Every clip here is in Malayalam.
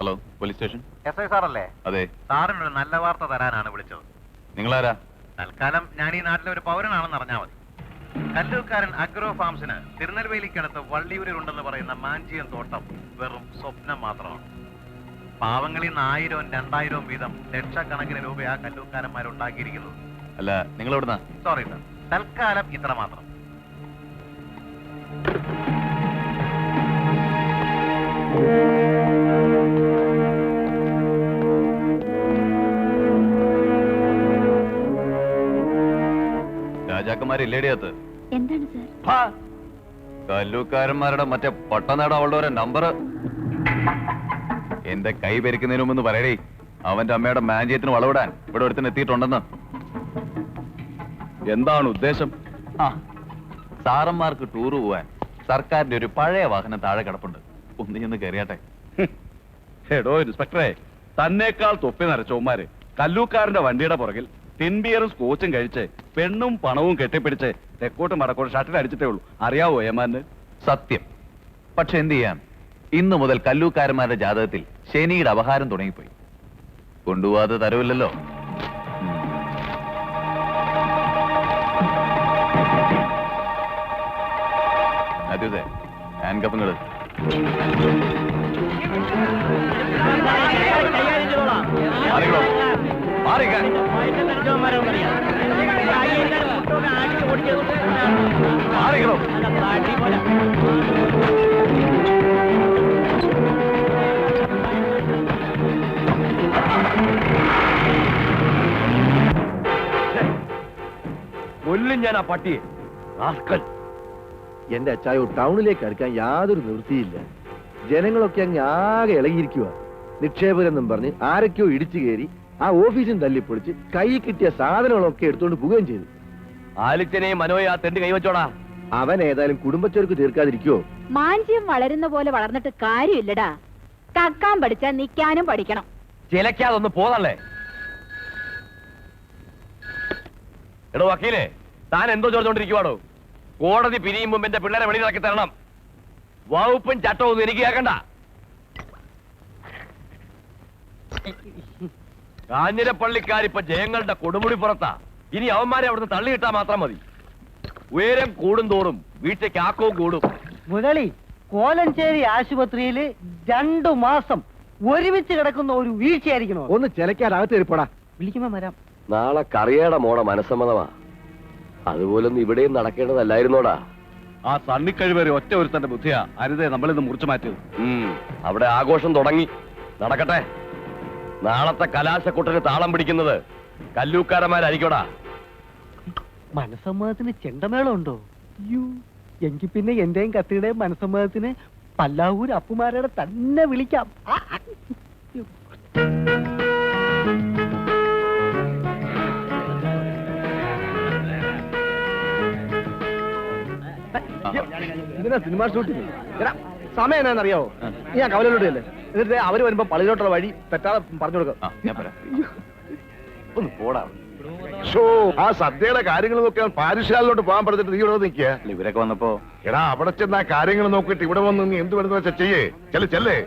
Hello, police station. S I സാറല്ലേ? അതെ. സാറിനൊരു നല്ല വാർത്ത തരാനാണ് വിളിച്ചത്. നിങ്ങളാരാ? തൽക്കാലം ഞാൻ ഈ നാട്ടിലെ ഒരു പൗരനാണെന്ന് അറിഞ്ഞാൽ മതി. കല്ലൂക്കാരൻ അഗ്രോ ഫാംസിന് തിരുനെൽവേലിക്കടുത്ത് വള്ളിയൂരിലുണ്ടെന്ന് പറയുന്ന മാഞ്ചിയം തോട്ടം വെറും സ്വപ്നം മാത്രമാണ്. പാവങ്ങളിൽ 1000 2000 വീതം ലക്ഷക്കണക്കിന് രൂപയാ കല്ലൂക്കാരന്മാരുണ്ടാക്കിയിരിക്കുന്നത്. അല്ല, നിങ്ങൾ എവിടുന്നാ? സോറി സാർ, തൽക്കാലം ഇത്ര മാത്രം. രാജാക്കന്മാരില്ലേടിയത്ത്? എന്താണ് സാർ? കല്ലൂക്കാരന്മാരുടെ മറ്റേ പട്ടനേട അവളുടെ ഒരു നമ്പർ എന്റെ കൈ പെരിക്കുന്നതിന് മുമ്പ് പറയടേ. അവന്റെ അമ്മയുടെ മാഞ്ചയത്തിന് വളവിടാൻ ഇവിടെ ഒരുത്തിന് എത്തിയിട്ടുണ്ടെന്ന്. എന്താണ് ഉദ്ദേശം? സാറന്മാർക്ക് ടൂറ് പോവാൻ സർക്കാരിന്റെ ഒരു പഴയ വാഹനം താഴെ കിടപ്പുണ്ട്. ഒന്ന് ചെന്ന് കയറിയാട്ടെ. എടോ ഇൻസ്പെക്ടറെ, തന്നേക്കാൾ തൊപ്പി നരച്ചോമാര് കല്ലൂക്കാരന്റെ വണ്ടിയുടെ പുറകിൽ തിൻബിയറും സ്കോച്ചും കഴിച്ച് പെണ്ണും പണവും കെട്ടിപ്പിടിച്ച് തെക്കോട്ടും വടക്കോട്ടും ഷട്ടിൽ അടിച്ചിട്ടേ ഉള്ളൂ. അറിയാവോ ഏമാന്? സത്യം. പക്ഷെ എന്ത് ചെയ്യാം, ഇന്നു മുതൽ കല്ലൂക്കാരന്മാരുടെ ജാതകത്തിൽ ശനിയുടെ അപഹാരം തുടങ്ങിപ്പോയി. കൊണ്ടുപോവാതെ തരവില്ലല്ലോ. അതെ, ഹാൻഡ് കപ്പുകള് മാറിക്കാൻ മാറിക്കണോ? കൊല്ലും ഞാൻ ആ പട്ടിയെ. എന്റെ അച്ചായോ, ടൗണിലേക്ക് അടുക്കാൻ യാതൊരു നിവൃത്തിയില്ല. ജനങ്ങളൊക്കെ അങ്ങ് ആകെ ഇളകിയിരിക്കുക. നിക്ഷേപകരെന്നും പറഞ്ഞ് ആരൊക്കെയോ ഇടിച്ചു കയറി ആ ഓഫീസും തല്ലിപ്പൊളിച്ച് കൈ കിട്ടിയ സാധനങ്ങളൊക്കെ എടുത്തുകൊണ്ട് പോവുകയും ചെയ്തു. ആലിച്ചനെയും മനോയെ ആ തെണ്ടി കൈവച്ചോടാ. അവൻ ഏതായാലും കുടുംബച്ചോർക്ക് തീർക്കാതിരിക്കുവോ? മാഞ്ചിയം വളരുന്ന പോലെ വളർന്നിട്ട് കാര്യമില്ലടാ. കക്കാൻ പഠിച്ചാൽ നിക്കാനും പഠിക്കണം. ചിലക്കാതൊന്ന് പോതല്ലേ. എടോ വക്കീലേ, താൻ എന്തോ ചോദിച്ചോണ്ടിരിക്കുവാടോ? കോടതി പിരിയും മുമ്പ് എന്റെ പിള്ളേരെ വെളിയിലാക്കി തരണം. വകുപ്പും ചട്ടവും ഒന്നും എനിക്ക് കേൾക്കണ്ട. കാഞ്ഞിരപ്പള്ളിക്കാരിപ്പ ജയങ്ങളുടെ കൊടുമുടി പുറത്താ. ഇനി അവന്മാരെ അവിടുന്ന് തള്ളിയിട്ടാ മാത്രം മതി. ഉയരം കൂടും തോറും വീട്ടിലേക്ക് ആക്കവും കൂടും. മുരളി, കോലഞ്ചേരി ആശുപത്രിയിൽ 2 മാസം ഒരുമിച്ച് കിടക്കുന്ന ഒരു വീഴ്ചയായിരിക്കണോ? ഒന്ന് ചിലക്കാരകത്ത് കയറിപ്പോടാ. വിളിക്കുമ്പോ വരാം. നാളെ കറിയയുടെ മോടെ മനസ്സമ്മതമാ. അതുപോലൊന്നും ഇവിടെയും നടക്കേണ്ടതല്ലായിരുന്നോടാ. ആ സണ്ണിക്കഴിവരെ ഒറ്റ ഒരുത്തന്റെ ബുദ്ധിയാ അരുതേ നമ്മളിന്ന് മുറിച്ചു മാറ്റിയത്. അവിടെ ആഘോഷം തുടങ്ങി. നടക്കട്ടെ. നാളത്തെ കലാശക്കൊട്ടിന് താളം പിടിക്കുന്നത് കല്ലൂക്കാരന്മാരായിരിക്കോടാ. മനസ്സമ്മതത്തിന് ചെണ്ടമേളം ഉണ്ടോ? അയ്യോ, എങ്കിൽ പിന്നെ എന്റെയും കത്തിയുടെയും മനസ്സമ്മതത്തിന് പല്ലാവൂർ അപ്പുമാരുടെ തന്നെ വിളിക്കാം. ഇതിനാ സിനിമ ഷൂട്ടിങ്. സമയം എന്നാന്നറിയാവോ? ഞാൻ കവലോട്ടല്ലേ, എന്നിട്ട് അവര് വരുമ്പോ പള്ളിയിലോട്ടുള്ള വഴി തെറ്റാതെ പറഞ്ഞു കൊടുക്കാം. ഒന്ന് പോടാ. ആ സദ്യയുടെ കാര്യങ്ങൾ നോക്കിയാൽ പാരിശാലിലോട്ട് പോകാൻ പറഞ്ഞിട്ട് നീ ഇവിടെ നിൽക്കുക. ഇവരൊക്കെ വന്നപ്പോ എടാ, അവിടെ ചെന്ന് ആ കാര്യങ്ങൾ നോക്കിയിട്ട് ഇവിടെ വന്ന് നീ എന്ത് വരുന്ന വെച്ചാ ചെയ്യേ. ചെല്ലേ.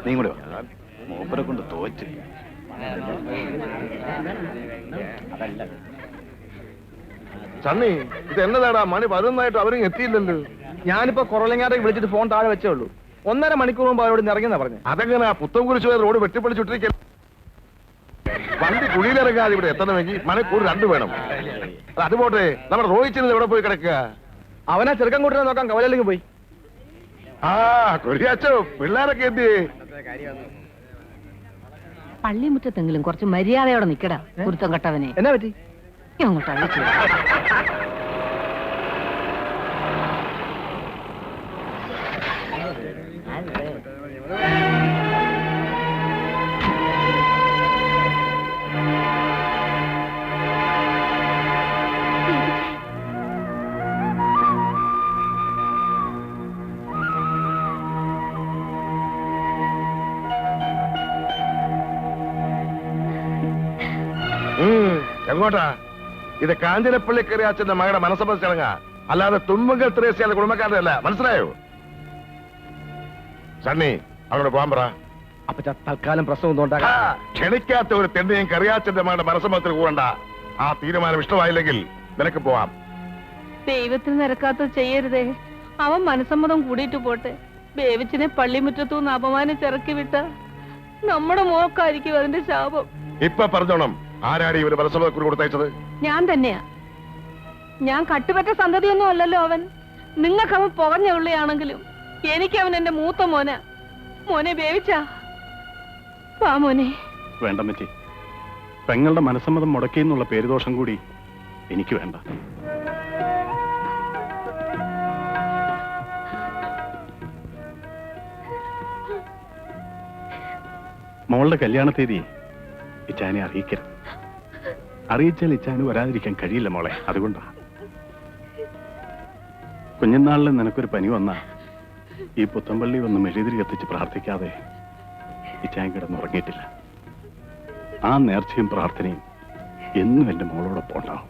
നീ കൂടെ മൂപ്പരെ കൊണ്ട് തോറ്റ്. സണ്ണി, ഇത് എന്നതാടാ? മണി 11 അവരും എത്തിയില്ലല്ലോ. ഞാനിപ്പോ കുറവലങ്ങാട്ടെ വിളിച്ചിട്ട് ഫോൺ താഴെ വെച്ചേ ഉള്ളൂ. 1.5 മണിക്കൂർ മുമ്പ് അവരോട് ഇറങ്ങിയെന്നാ പറഞ്ഞു. അതെങ്ങനെ പുത്തൻകുരിശ് റോഡ് വെട്ടിപ്പൊളിച്ചുട്ടിരിക്കൽ? വണ്ടി കുഴിയിലിറങ്ങാതെ ഇവിടെ എത്തണമെങ്കിൽ മണിക്കൂർ 2 വേണം. അതുപോട്ടെ, നമ്മുടെ റോഹിച്ചിന് എവിടെ പോയി കിടക്കുക? അവനാ ചെറുക്കം കൂട്ടിനെ നോക്കാൻ കവലയിലേക്ക് പോയി. ആ കൊടിയാച്ചോ, പിള്ളേരൊക്കെ എന്തിയേ? പള്ളിമുറ്റത്തെങ്കിലും കുറച്ച് മര്യാദയോടെ നിക്കടാ കുരുത്തം കെട്ടവനെ. എന്നാ പറ്റി? അങ്ങോട്ട് അഴിച്ചു. എങ്ങോട്ടാ? ഇത് കാഞ്ചനപ്പള്ളി കറിയാച്ചന്റെ മകളുടെ മനസ്സമ്മത ചടങ്ങാ, അല്ലാതെ തുമ്പങ്കൽ ത്രേസ്യയുടെ കുടുംബക്കാരുടെ അല്ല. മനസ്സിലായോ? സണ്ണി, അവരോട് പോകാൻ പറ. അപ്പച്ച തൽക്കാലം പ്രശ്നമൊന്നും ഉണ്ടാകാം. ക്ഷണിക്കാത്ത ഒരു തെണ്ടിയും കറിയാച്ചന്റെ മകളുടെ മനസ്സമ്മതത്തിൽ കൂടണ്ട. ആ തീരുമാനം ഇഷ്ടമായില്ലെങ്കിൽ നിനക്ക് പോവാം. ദൈവത്തിന് നിരക്കാത്ത ചെയ്യരുതേ. അവൻ മനസ്സമ്മതം കൂടിയിട്ട് പോട്ടെ. ബേവിച്ചിനെ പള്ളിമുറ്റത്തുനിന്ന് അപമാനിച്ചിറക്കി വിട്ട നമ്മുടെ മോക്കായിരിക്കും അതിന്റെ ശാപം. ഇപ്പൊ പറഞ്ഞോണം, ആരാടി ഇവര് മനസ്സമ്മതക്കുറി കൊടുത്തയച്ചത്? ഞാൻ തന്നെയാ. ഞാൻ കട്ടുപറ്റ സന്തതിയൊന്നും അല്ലല്ലോ അവൻ. നിങ്ങൾക്ക് അവൻ പുകഞ്ഞ ഉള്ളിയാണെങ്കിലും എനിക്ക് അവൻ എന്റെ മൂത്ത മോനെ. മോനെ ബേവിച്ചാ വാ മോനെ. വേണ്ട മച്ചി, പെങ്ങളുടെ മനസ്സമ്മതം മുടക്കി എന്നുള്ള പേരുദോഷം കൂടി എനിക്ക് വേണ്ട. മോളുടെ കല്യാണ തീയതി ഇച്ചാനെ അറിയിക്കരുത്. അറിയിച്ചാൽ ഇച്ചാന് വരാതിരിക്കാൻ കഴിയില്ല മോളെ. അതുകൊണ്ടാ. കുഞ്ഞുനാളിൽ നിനക്കൊരു പനി വന്നാ ഈ പുത്തമ്പള്ളി ഒന്ന് മെഴുതിരി കത്തിച്ച് പ്രാർത്ഥിക്കാതെ ഇച്ചാൻ കിടന്നുറങ്ങിയിട്ടില്ല. ആ നേർച്ചയും പ്രാർത്ഥനയും എന്നും എന്റെ മോളോടൊപ്പം ഉണ്ടാവും.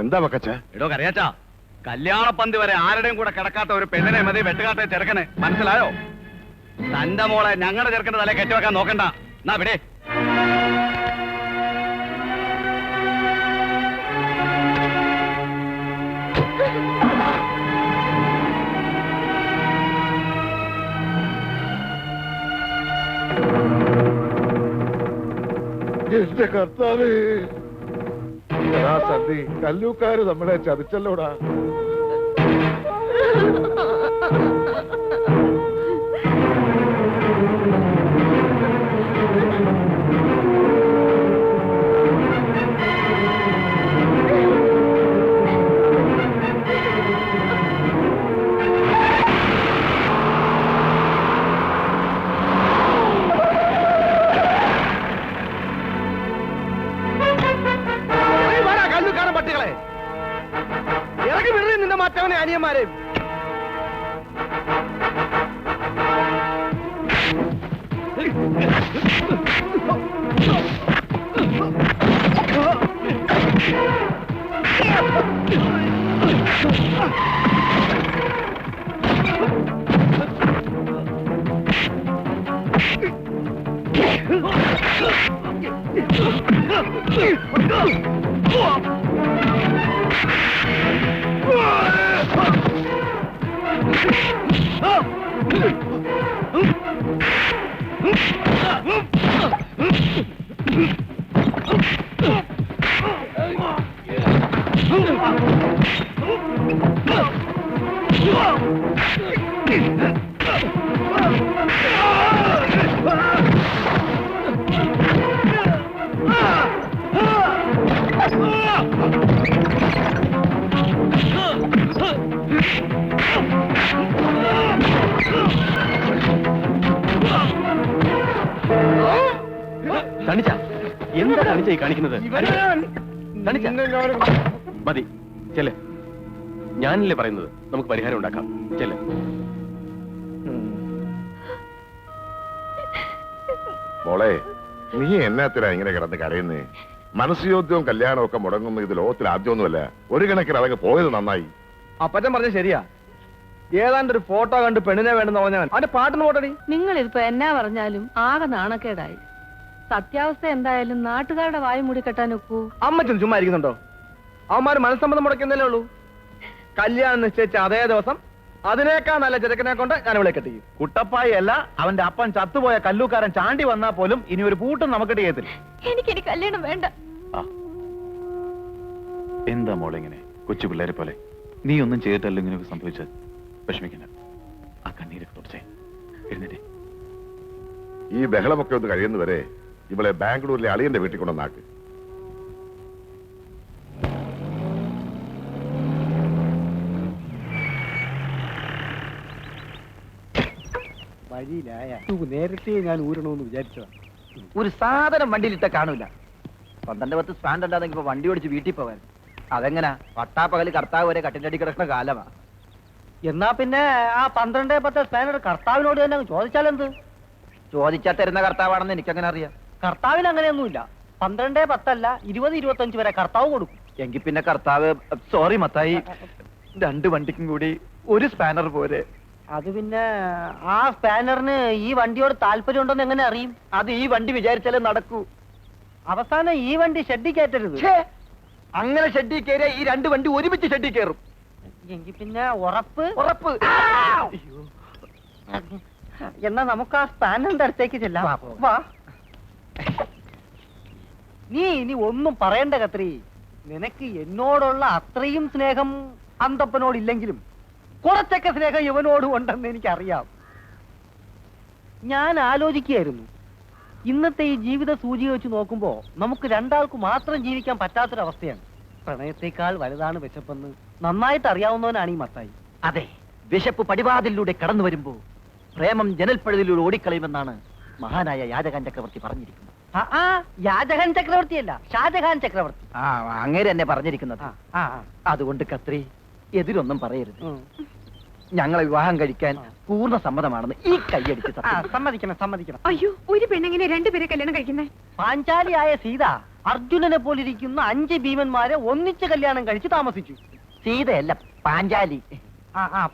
എന്താ വക്കച്ച? എടോ കറിയാച്ചാ, കല്യാണപ്പന്തി വരെ ആരുടെയും കൂടെ കിടക്കാത്ത ഒരു പെണ്ണിനെ മതി വെട്ടുകാട്ടെ ചെറുക്കന്. മനസ്സിലായോ? തന്റെ മോളെ ഞങ്ങളുടെ ചെറുക്കന്റെ തല കെട്ടിവെക്കാൻ നോക്കണ്ട. എന്നാ വിടെ. എന്റെ കർത്താവേ, സന്ധി കല്ലൂക്കാര് നമ്മളെ ചതിച്ചല്ലോടാ. ഇറങ്ങി വിടറി നിന്റെ മറ്റവനെ അനിയന്മാരെ. തണിച്ച എന്താ തണിച്ച കാണിക്കുന്നത്? മതി ചെല്ലേ. ഞാനല്ലേ പറയുന്നത്, നമുക്ക് പരിഹാരം ഉണ്ടാക്കാം. ചെല്ലേ. മോളെ, നീ എന്നാത്തിനാ ഇങ്ങനെ കിടന്ന് കരയുന്നേ? മനസ്സുയോദ്യവും കല്യാണവും ഒക്കെ മുടങ്ങുന്ന ഇത് ലോകത്തിൽ ആദ്യമൊന്നുമല്ല. ഒരു കണക്കിന് അതൊക്കെ പോയത് നന്നായി. അപ്പച്ചൻ പറഞ്ഞ ശരിയാ. ഏതാണ്ട് ഒരു ഫോട്ടോ കണ്ട് പെണ്ണിനെ വേണമെന്ന് പറഞ്ഞവൻ അവന്റെ പാട്ടിന് പോട്ടടി. നിങ്ങൾ ഇതിപ്പോ എന്നാ പറഞ്ഞാലും ആകെ നാണക്കേടായി. സത്യാവസ്ഥ എന്തായാലും നാട്ടുകാരുടെ വായു മൂടി കെട്ടാൻ ഒക്കൂ. അമ്മച്ചൻ ചുമ്മാ ഇരിക്കുന്നുണ്ടോ? അവന്മാര് മനസ്സമ്മതം മുടക്കുന്നല്ലേ ഉള്ളൂ. കല്യാണം നിശ്ചയിച്ച അതേ ദിവസം അതിനേക്കാൾ നല്ല ചെറുക്കനെ കൊണ്ട് ഞാൻ ഇവിടെ കെട്ടിക്കും. കുട്ടപ്പായി അല്ല, അവന്റെ അപ്പൻ ചത്തുപോയ കല്ലൂക്കാരൻ ചാണ്ടി വന്നാ പോലും ഇനി ഒരു പൂട്ടും നമുക്ക് ചെയ്യത്തില്ല. എനിക്കിനി കല്യാണം വേണ്ട. എന്താ മോളെ ഇങ്ങനെ കൊച്ചു പിള്ളേരെ പോലെ? നീ ഒന്നും ചെയ്തിട്ടല്ലോ ഇങ്ങനെയൊക്കെ സംഭവിച്ചത്. വിഷമിക്കണ്ട. ആ കണ്ണീരൊക്കെ തുടച്ചേ. എഴുന്നേറ്റേ. ഈ ബഹളമൊക്കെ ഒന്ന് കഴിയുന്നവരെ ഇവളെ ബാംഗ്ലൂരിലെ അളിയന്റെ വീട്ടിൽ കൊണ്ടുവന്നാക്ക്. വഴിയിലായ നേരത്തെ ഞാൻ ഊരണമെന്ന് വിചാരിച്ചതാ. ഒരു സാധനം വണ്ടിയിലിട്ട കാണൂല. 12-10 സ്പാൻഡ് ഉണ്ടാകുന്നെങ്കിൽ ഇപ്പൊ വണ്ടി ഓടിച്ച് വീട്ടിൽ പോവാൻ. അതെങ്ങനാ പട്ടാപ്പകല് കർത്താവ് വരെ കട്ടിന്റെ അടി കിടക്കുന്ന കാലമാ. എന്നാ പിന്നെ ആ 12-10 സ്പാനർ കർത്താവിനോട് തന്നെ ചോദിച്ചാലെന്ത്? ചോദിച്ചാൽ തരുന്ന കർത്താവാണെന്ന് എനിക്കങ്ങനെ അറിയാം. കർത്താവിന് അങ്ങനെയൊന്നുമില്ല. 12-10 അല്ല 20-25 വരെ കർത്താവ് കൊടുക്കും. എങ്കിൽ പിന്നെ കർത്താവ് സോറി മത്തായി, 2 വണ്ടിക്കും കൂടി ഒരു സ്പാനർ പോരെ. അത് പിന്നെ ആ സ്പാനറിന് ഈ വണ്ടിയോട് താല്പര്യം ഉണ്ടെന്ന് എങ്ങനെ അറിയും? അത് ഈ വണ്ടി വിചാരിച്ചാലേ നടക്കൂ. അവസാനം ഈ വണ്ടി ഷെഡിൽ കയറ്റരുത്. അങ്ങനെ ഷെഡിൽ കയറിയ ഈ 2 വണ്ടി ഒരുമിച്ച് ഷെഡിൽ കയറും. എങ്കിൽ പിന്നെ ഉറപ്പ്. ഉറപ്പ്. എന്നാ നമുക്ക് ആ സ്പാനറിന്റെ അടുത്തേക്ക് ചെല്ലാം. വാ. നീ ഇനി ഒന്നും പറയണ്ട കത്രി. നിനക്ക് എന്നോടുള്ള അത്രയും സ്നേഹം അന്തപ്പനോടില്ലെങ്കിലും കുറച്ചൊക്കെ സ്നേഹം ഇവനോടും ഉണ്ടെന്ന് എനിക്കറിയാം. ഞാൻ ആലോചിക്കുകയായിരുന്നു, ഇന്നത്തെ ഈ ജീവിത സൂചിക വെച്ച് നോക്കുമ്പോ നമുക്ക് രണ്ടാൾക്ക് മാത്രം ജീവിക്കാൻ പറ്റാത്തൊരവസ്ഥയാണ്. പ്രണയത്തെക്കാൾ വലുതാണ് വിശപ്പെന്ന് നന്നായിട്ട് അറിയാവുന്നവനാണ് ഈ മത്തായി. അതെ, വിശപ്പ് പടിവാതിലൂടെ കടന്നു വരുമ്പോ പ്രേമം ജനൽപ്പഴുതിലൂടെ ഓടിക്കളയുമെന്നാണ് മഹാനായ യാചകൻ ചക്രവർത്തി പറഞ്ഞിരിക്കുന്നത്. യാജഹാൻ ചക്രവർത്തിയല്ല, ഷാജഹാൻ ചക്രവർത്തി. അങ്ങേര് തന്നെ പറഞ്ഞിരിക്കുന്നത്. അതുകൊണ്ട് കത്രി എതിരൊന്നും പറയരുത്. ഞങ്ങളെ വിവാഹം കഴിക്കാൻ പൂർണ്ണ സമ്മതമാണെന്ന് ഈ കൈയടിച്ച് സമ്മതിക്കണം, സമ്മതിക്കണം. അയ്യോ, ഒരു പെണ്ണെങ്ങനെ 2 പേരെ കല്യാണം കഴിക്കുന്നേ? പാഞ്ചാലിയായ സീത അർജുനനെ പോലിരിക്കുന്ന 5 ഭീമന്മാരെ ഒന്നിച്ച് കല്യാണം കഴിച്ച് താമസിച്ചു. സീതയല്ല, പാഞ്ചാലി.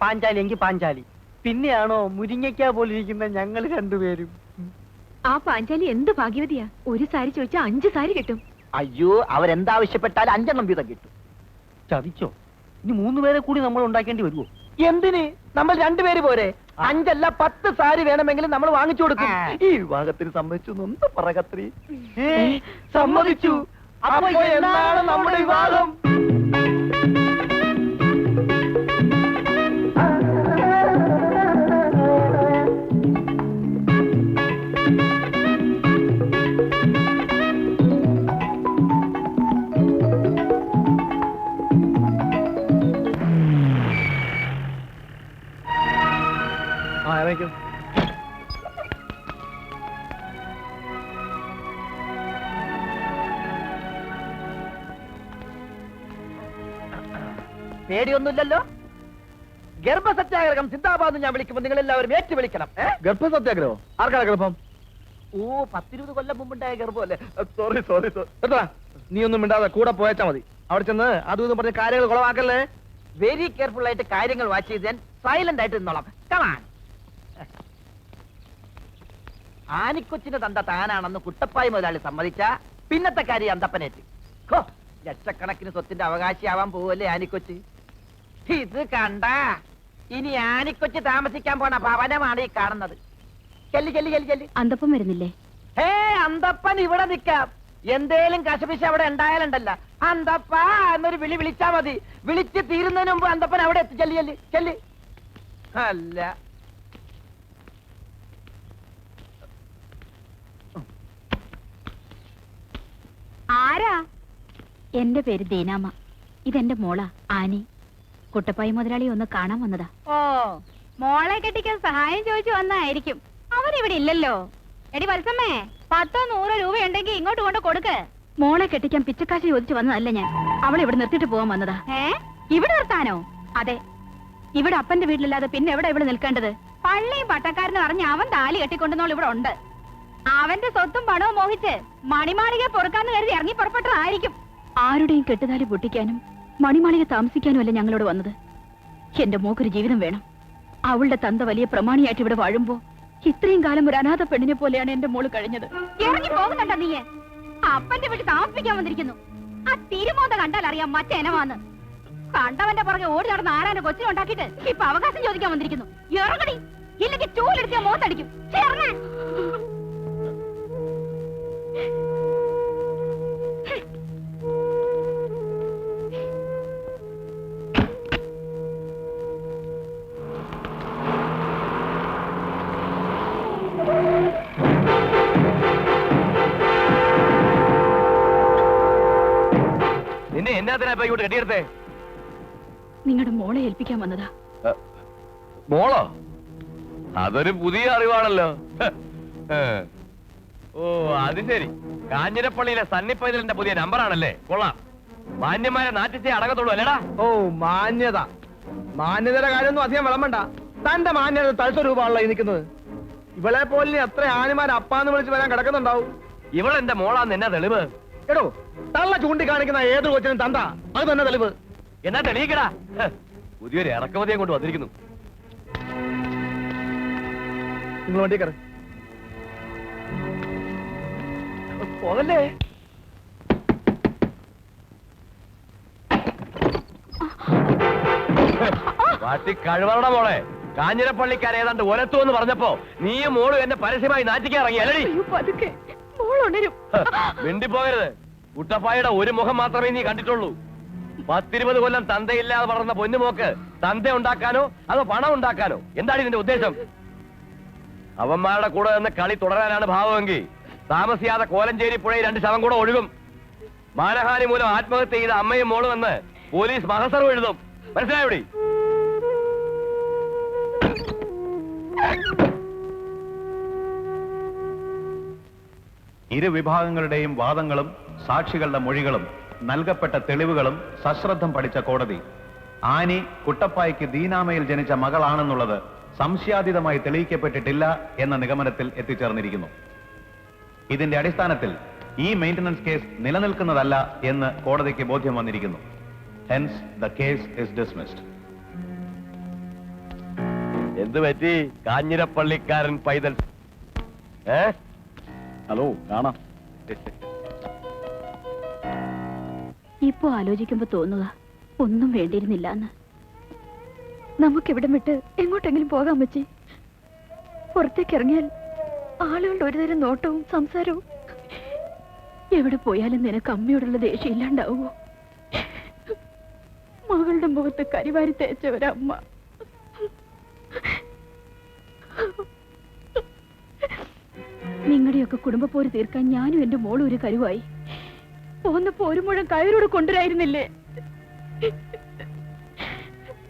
പാഞ്ചാലി എങ്കിൽ പാഞ്ചാലി. പിന്നെയാണോ മുരിങ്ങയ്ക്ക പോലിരിക്കുന്ന ഞങ്ങൾ 2 പേരും. ആ പാഞ്ചാലി എന്ത് ഭാഗ്യവതിയാ. ഒരു സാരി ചോദിച്ചാൽ 5 സാരി കിട്ടും. അയ്യോ, അവരെന്താവശ്യപ്പെട്ടാൽ 5 വീതം കിട്ടും. ചതിച്ചോ? ഇനി 3 പേരെ കൂടി നമ്മൾ ഉണ്ടാക്കേണ്ടി വരുമോ? എന്തിന്? നമ്മൾ 2 പേര് പോരെ? 5 അല്ല 10 സാരി വേണമെങ്കിലും നമ്മൾ വാങ്ങിച്ചു കൊടുക്കും. ഈ വിവാഹത്തിന് സമ്മതിച്ചു ഒന്ന് പറ കത്രി. സമ്മതിച്ചു. അപ്പൊ എന്നാണ് നമ്മുടെ വിവാഹം? പേടിയൊന്നുമില്ലല്ലോ. ഗർഭസത്യാഗ്രഹം സിന്ദാബാദ് ഞാൻ വിളിക്കുമ്പോൾ നിങ്ങൾ എല്ലാവരും ഏറ്റു വിളിക്കണം. ഗർഭസത്യാഗ്രഹം ആർക്കാണ് ഗർഭം? ഓ, 10-20 കൊല്ലം മുമ്പുണ്ടായ ഗർഭമല്ലേ? Sorry sorry. നീ ഒന്നും മിണ്ടാതെ കൂടെ പോയച്ചാ മതി. അവിടെ ചെന്ന് അതും ഇതും പറഞ്ഞ കാര്യങ്ങൾ കുളവാക്കല്ലേ. വെരി കെയർഫുൾ ആയിട്ട് കാര്യങ്ങൾ വാച്ച് ചെയ്ത് ഞാൻ സൈലന്റ് ആയിട്ട് നിന്നോളാം. കമാൻ. ആനിക്കൊച്ചിന് തന്ത താനാണെന്ന് കുട്ടപ്പായി മുതലാളി സമ്മതിച്ച പിന്നത്തെ കാര്യം അന്തപ്പനേറ്റ്. ലക്ഷക്കണക്കിന് സ്വത്തിന്റെ അവകാശിയാവാൻ പോവല്ലേ ആനിക്കൊച്ചി. ഇത് കണ്ട ഇനി ആനിക്കൊച്ചി താമസിക്കാൻ പോണ ഭവനമാണ് ഈ കാണുന്നത്. ചെല്ലി ചെല്ലി ചെല്ലി ചെല്ലി. അന്തപ്പം വരുന്നില്ലേ? അന്തപ്പൻ ഇവിടെ നിൽക്കാം. എന്തേലും കശപിശ അവിടെ ഉണ്ടായാലുണ്ടല്ല, അന്തപ്പ എന്നൊരു വിളി വിളിച്ചാ മതി. വിളിച്ച് തീരുന്നതിന് മുമ്പ് അന്തപ്പൻ അവിടെ എത്തി. ചെല്ലി ചെല്ലി ചെല്ലി. അല്ല, ആരാ? എന്റെ പേര് ദീനാമ. ഇതെന്റെ മോളാ ആനി. കുട്ടപ്പായി മുതലാളി ഒന്ന് കാണാൻ വന്നതാ. ഓ, മോളെ കെട്ടിക്കാൻ സഹായം ചോദിച്ചു വന്നായിരിക്കും. അവനിവിടെ ഇല്ലല്ലോ. എടി വത്സമ്മേ, 10-100 രൂപയുണ്ടെങ്കിൽ ഇങ്ങോട്ട് കൊണ്ട് കൊടുക്ക്. മോളെ കെട്ടിക്കാൻ പിച്ചക്കാശ് ചോദിച്ചു വന്നതല്ല ഞാൻ. അവളെ ഇവിടെ നിർത്തിട്ട് പോകാൻ വന്നതാ. ഇവിടെ നിർത്താനോ? അതെ, ഇവിടെ അപ്പന്റെ വീട്ടിലില്ലാതെ പിന്നെ എവിടെ ഇവിടെ നിൽക്കേണ്ടത്? പള്ളിയും പട്ടക്കാരനും അറിഞ്ഞ് അവൻ താലി കെട്ടിക്കൊണ്ടുന്നോൾ ഇവിടെ ഉണ്ട്. അവന്റെ സ്വത്തും പണവും മോഹിച്ച് മണിമാളിക പൊറുക്കാന്ന് കരുതി ഇറങ്ങി പുറപ്പെട്ടതായിരിക്കും. ആരുടെയും കെട്ടുതാലി പൊട്ടിക്കാനും മണിമാളിക താമസിക്കാനും അല്ല ഞങ്ങളോട് വന്നത്. എന്റെ മോക്കൊരു ജീവിതം വേണം. അവളുടെ തന്ത വലിയ പ്രമാണിയായിട്ട് ഇവിടെ വാഴുമ്പോ ഇത്രയും കാലം ഒരു അനാഥ പെണ്ണിനെ പോലെയാണ് എന്റെ മോള് കഴിഞ്ഞത്. ഇറങ്ങി പോകുന്നുണ്ടോ നീ? അപ്പന്റെ വീട്ടിൽ താമസിപ്പിക്കാൻ വന്നിരിക്കുന്നു. ആ തിരുമോന്ത കണ്ടാൽ അറിയാം മറ്റേനമാന്ന്. കണ്ടവന്റെ പുറകെ ഓടി നടന്ന ആരാന്റെ കൊച്ചിനെ ഉണ്ടാക്കിയിട്ട് ഇപ്പൊ അവകാശം ചോദിക്കാൻ വന്നിരിക്കുന്നു. ഇറങ്ങടി, ഇല്ലെങ്കിൽ ചൂലെടുത്ത് മോത്തടിക്കും. നിന്നെ എന്നാത്തിനാ ഇങ്ങോട്ട് കെട്ടിയെടുത്തേ? നിങ്ങളുടെ മോളെ ഏൽപ്പിക്കാൻ വന്നതാ. മോളോ? അതൊരു പുതിയ അറിവാണല്ലോ. ഓ അത് ശരി. കാഞ്ഞിരപ്പള്ളിയിലെ സണ്ണിപ്പൈതലിന്റെ പുതിയ നമ്പറാണല്ലേ? കൊള്ളാം. മാന്യന്മാരെ നാട്ടിച്ചേ അടങ്ങത്തുള്ളൂ അല്ലേടാ? ഓ മാന്യത, മാന്യതയുടെ കാര്യമൊന്നും അധികം വിളമ്പണ്ട. തന്റെ മാന്യത തഴുത്ത രൂപമാണല്ലോ ഈ നിൽക്കുന്നത്. ഇവളെ പോലെ എത്ര ആനിമാർ അപ്പാന്ന് വിളിച്ച് വരാൻ കിടക്കുന്നുണ്ടാവും. ഇവളെന്റെ മോളാന്ന് എന്നാ തെളിവ്? എടോ തള്ള ചൂണ്ടിക്കാണിക്കുന്ന ഏത് കൊച്ചിനും തന്ത, അത് തന്നെ തെളിവ്. എന്നാ തെളിയിക്കടാ. പുതിയൊരു ഇറക്കുമതിയെ കൊണ്ട് വന്നിരിക്കുന്നു. നിങ്ങൾ വണ്ടി കയറി പോകല്ലേ. വാട്ടി കഴിവറട മോളെ. കാഞ്ഞിരപ്പള്ളിക്കാർ ഏതാണ്ട് ഒലത്തു എന്ന് പറഞ്ഞപ്പോ നീയും മോളും എന്നെ പരസ്യമായി നാറ്റിക്കാൻ ഇറങ്ങി അല്ലടി? മിണ്ടിപ്പോകരുത്. കുട്ടപ്പായുടെ ഒരു മുഖം മാത്രമേ നീ കണ്ടിട്ടുള്ളൂ. 10-20 കൊല്ലം തന്തയില്ലാതെ വളർന്ന പൊന്നുമോക്ക് തന്ത ഉണ്ടാക്കാനോ അതോ പണം ഉണ്ടാക്കാനോ? എന്താണ് ഇതിന്റെ ഉദ്ദേശം? അവന്മാരുടെ കൂടെ നിന്ന് കളി തുടരാനാണ് ഭാവമെങ്കിൽ താമസിയാതെ കോലഞ്ചേരി പുഴയിൽ 2 ശവം കൂടെ ഒഴുകും. മാനഹാനി മൂലം ആത്മഹത്യ ചെയ്ത അമ്മയും മോളും എന്ന് പോലീസ് മഹസറും എഴുതും. മനസ്സിലായോടി? ഇരുവിഭാഗങ്ങളുടെയും വാദങ്ങളും സാക്ഷികളുടെ മൊഴികളും നൽകപ്പെട്ട തെളിവുകളും സശ്രദ്ധം പഠിച്ച കോടതി ആനി കുട്ടപ്പായ്ക്ക് ദീനാമയിൽ ജനിച്ച മകളാണെന്നുള്ളത് സംശയാതീതമായി തെളിയിക്കപ്പെട്ടിട്ടില്ല എന്ന നിഗമനത്തിൽ എത്തിച്ചേർന്നിരിക്കുന്നു. ഇതിന്റെ അടിസ്ഥാനത്തിൽ ഈ മെയിന്റനൻസ് കേസ് നിലനിൽക്കുന്നതല്ല എന്ന് കോടതിക്ക് ബോധ്യം വന്നിരിക്കുന്നു. Hence the case is dismissed. എന്ത് പറ്റി കാഞ്ഞിരപ്പള്ളിക്കാരൻ പൈതൽ? ഹലോ, കാണാം. ഇപ്പൊ ആലോചിക്കുമ്പോ തോന്നുക ഒന്നും വേണ്ടിയിരുന്നില്ല എന്ന്. നമുക്കിവിടം വിട്ട് എങ്ങോട്ടെങ്കിലും പോകാൻ പറ്റി. പുറത്തേക്ക് ഇറങ്ങിയാൽ ആളുകളുടെ ഒരുതരം നോട്ടവും സംസാരവും. എവിടെ പോയാലും നിനക്ക് അമ്മയോടുള്ള ദേഷ്യം ഇല്ലാണ്ടാവുമോ? മകളുടെ മുഖത്ത് കരിവാരി തേച്ച ഒരമ്മ. നിങ്ങളുടെയൊക്കെ കുടുംബപ്പോര് തീർക്കാൻ ഞാനും എന്റെ മോളും ഒരു കരുവായി. പോന്നപ്പോ ഒരു മുഴം കയറോട് കൊണ്ടുവരായിരുന്നില്ലേ?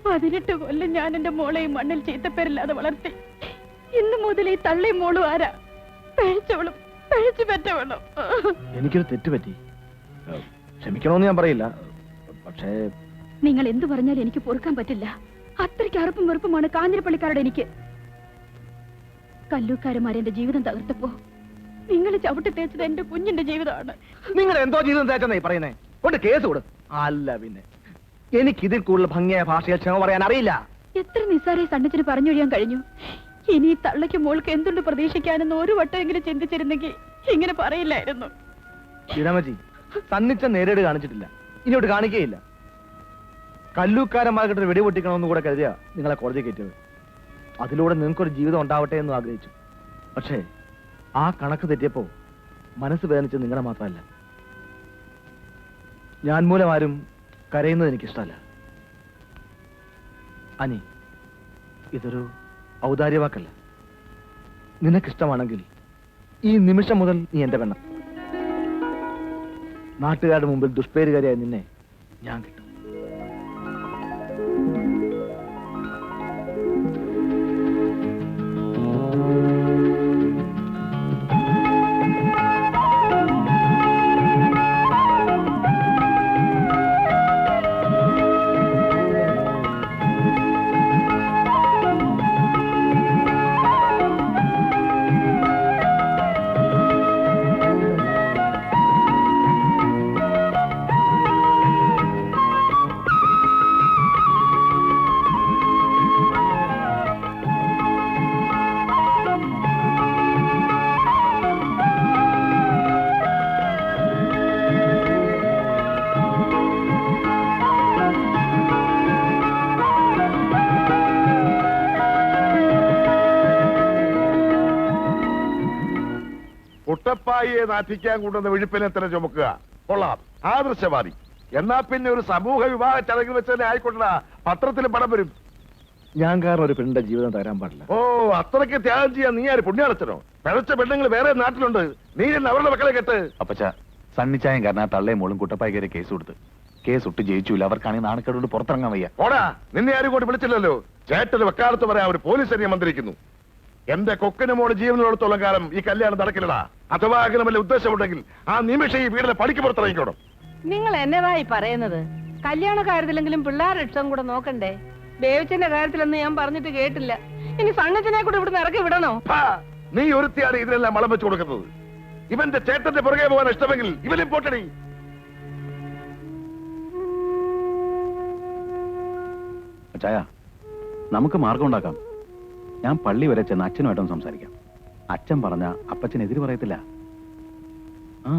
18 കൊല്ലം ഞാൻ എന്റെ മോളെയും മണ്ണിൽ ചീത്തപ്പേരില്ലാതെ വളർത്തി. ഇന്ന് മുതൽ ഈ തള്ളിയും മോളും ആരാ? പഴിച്ചവളും പഴിച്ചു പറ്റവളും. എനിക്കൊരു തെറ്റ് പറ്റി, ക്ഷമിക്കണമെന്ന് ഞാൻ പറയില്ല. പക്ഷേ നിങ്ങൾ എന്തു പറഞ്ഞാലും എനിക്ക് പൊറുക്കാൻ പറ്റില്ല. അത്രയ്ക്ക് അറുപ്പും വെറുപ്പുമാണ് കാഞ്ഞിരപ്പള്ളിക്കാരുടെ എനിക്ക്. കല്ലൂക്കാരന്മാരെന്റെ ജീവിതം തകർത്തപ്പോ നിങ്ങൾ ചവിട്ടി തേച്ചത് എന്റെ കുഞ്ഞിന്റെ ജീവിതമാണ്. നിങ്ങൾ എന്തോ ജീവിതം തേച്ചെന്നായി പറയുന്നേ? കൊണ്ട് കേസ് കൊടു. അല്ല പിന്നെ എനിക്കിതിൽ കൂടുതൽ ഭംഗിയായ ഭാഷയിൽ ക്ഷമ പറയാൻ അറിയില്ല. എത്ര നിസ്സാരെ സണ്ണിച്ചിന് പറഞ്ഞൊഴിയാൻ കഴിഞ്ഞു. ഇനി ഈ തള്ളയ്ക്ക് മോൾക്ക് എന്തുണ്ട് പ്രതീക്ഷിക്കാനെന്ന് ഒരു വട്ടമെങ്കിലും ചിന്തിച്ചിരുന്നെങ്കിൽ ഇങ്ങനെ പറയില്ലായിരുന്നു. ഇടമജി സണ്ണിച്ച നേരിട്ട് കാണിച്ചിട്ടില്ല, ഇനിയോട്ട് കാണിക്കുകയില്ല. കല്ലൂക്കാരന്മാർക്കിട്ട് വെടിപൊട്ടിക്കണമെന്ന് കൂടെ കരുതിയാ നിങ്ങളെ കോടതി കയറ്റിയത്. അതിലൂടെ നിങ്ങൾക്കൊരു ജീവിതം ഉണ്ടാവട്ടെ എന്ന് ആഗ്രഹിച്ചു. പക്ഷേ ആ കണക്ക് തെറ്റിയപ്പോ മനസ്സ് വേദനിച്ചത് നിങ്ങളെ മാത്രമല്ല, ഞാൻ മൂലം ആരും കരയുന്നത് എനിക്കിഷ്ടമല്ല. അനി, ഇതൊരു ഔദാര്യവാക്കല്ല. നിനക്കിഷ്ടമാണെങ്കിൽ ഈ നിമിഷം മുതൽ നീ എന്റെ പെണ്ണ. നാട്ടുകാരുടെ മുമ്പിൽ ദുഷ്പേരുകാരിയായ നിന്നെ ഞാൻ കിട്ടും. കുട്ടപ്പായിയെ നാട്ടിക്കാൻ കൊണ്ടുവന്ന വിഴുപ്പിനെ തന്നെ ചുമക്കുക. കൊള്ളാം, ആദർശവാദി. എന്നാ പിന്നെ ഒരു സമൂഹ വിവാഹ ചടങ്ങിൽ വെച്ച് തന്നെ ആയിക്കൊണ്ടാ പത്രത്തിലും പടം വരും. ഞാൻ കാരണം ഒരു പെണ്ണിന്റെ ജീവിതം തരാൻ പാടില്ല. ഓ, അത്രയ്ക്ക് ത്യാഗം ചെയ്യാൻ നീ ആര് പുണ്യാളച്ചനോ? പിഴച്ച പെണ്ണുങ്ങൾ വേറെ നാട്ടിലുണ്ട്, നീ എന്ന് അവരുടെ മക്കളെ കെട്ട്. അപ്പച്ച സണ്ണിച്ചായം കാരണം തള്ളയും മോളും കുട്ടപ്പായ്ക്കേരെ കേസ് കൊടുത്ത്. കേസ് ഒട്ട് ജയിച്ചില്ല. അവർക്കാണെങ്കിൽ നാണക്കേടുകൊണ്ട് പുറത്തിറങ്ങാൻ വയ്യ. ഓടാ, നിന്നെ ആരും കൂടി വിളിച്ചില്ലല്ലോ. ചേട്ടന് വെക്കാലത്ത് പറയാൻ ഒരു പോലീസ് സൈന്യം വന്നിരിക്കുന്നു. എന്റെ കൊക്കിന് മോള് ജീവനോടത്തോളം കാലം ഈ കല്യാണം നടക്കില്ലടാ. അഥവാ അങ്ങനെ വല്ല ഉദ്ദേശമുണ്ടെങ്കിൽ ആ നിമിഷം ഈ വീടിനെ പടിക്ക് പുറത്തിറങ്ങിക്കോണം. നിങ്ങൾ എന്നതായി പറയുന്നത്? കല്യാണ കാര്യത്തിലെങ്കിലും പിള്ളേരുടെ ഇഷ്ടം കൂടെ നോക്കണ്ടേ? ബേവിച്ചന്റെ കാര്യത്തിലൊന്നും ഞാൻ പറഞ്ഞിട്ട് കേട്ടില്ല. ഇനി സണ്ണച്ചനെ കൂടെ ഇവിടുന്ന് ഇറക്കി വിടണോ? നീ ഒരുത്തിയാണ് ഇതിനെല്ലാം മളം വെച്ചു കൊടുക്കുന്നത്. ഇവന്റെ ചേട്ടന്റെ പുറകെ പോകാൻ ഇഷ്ടമെങ്കിൽ ഇവനും പോട്ടടി. അച്ചായ, നമുക്ക് മാർഗം ഉണ്ടാക്കാം. ഞാൻ പള്ളി വരെ ചെന്ന് അച്ഛനുമായിട്ടൊന്ന് സംസാരിക്കാം. അച്ഛൻ പറഞ്ഞ അപ്പച്ചൻ എതിര് പറയത്തില്ല. ആ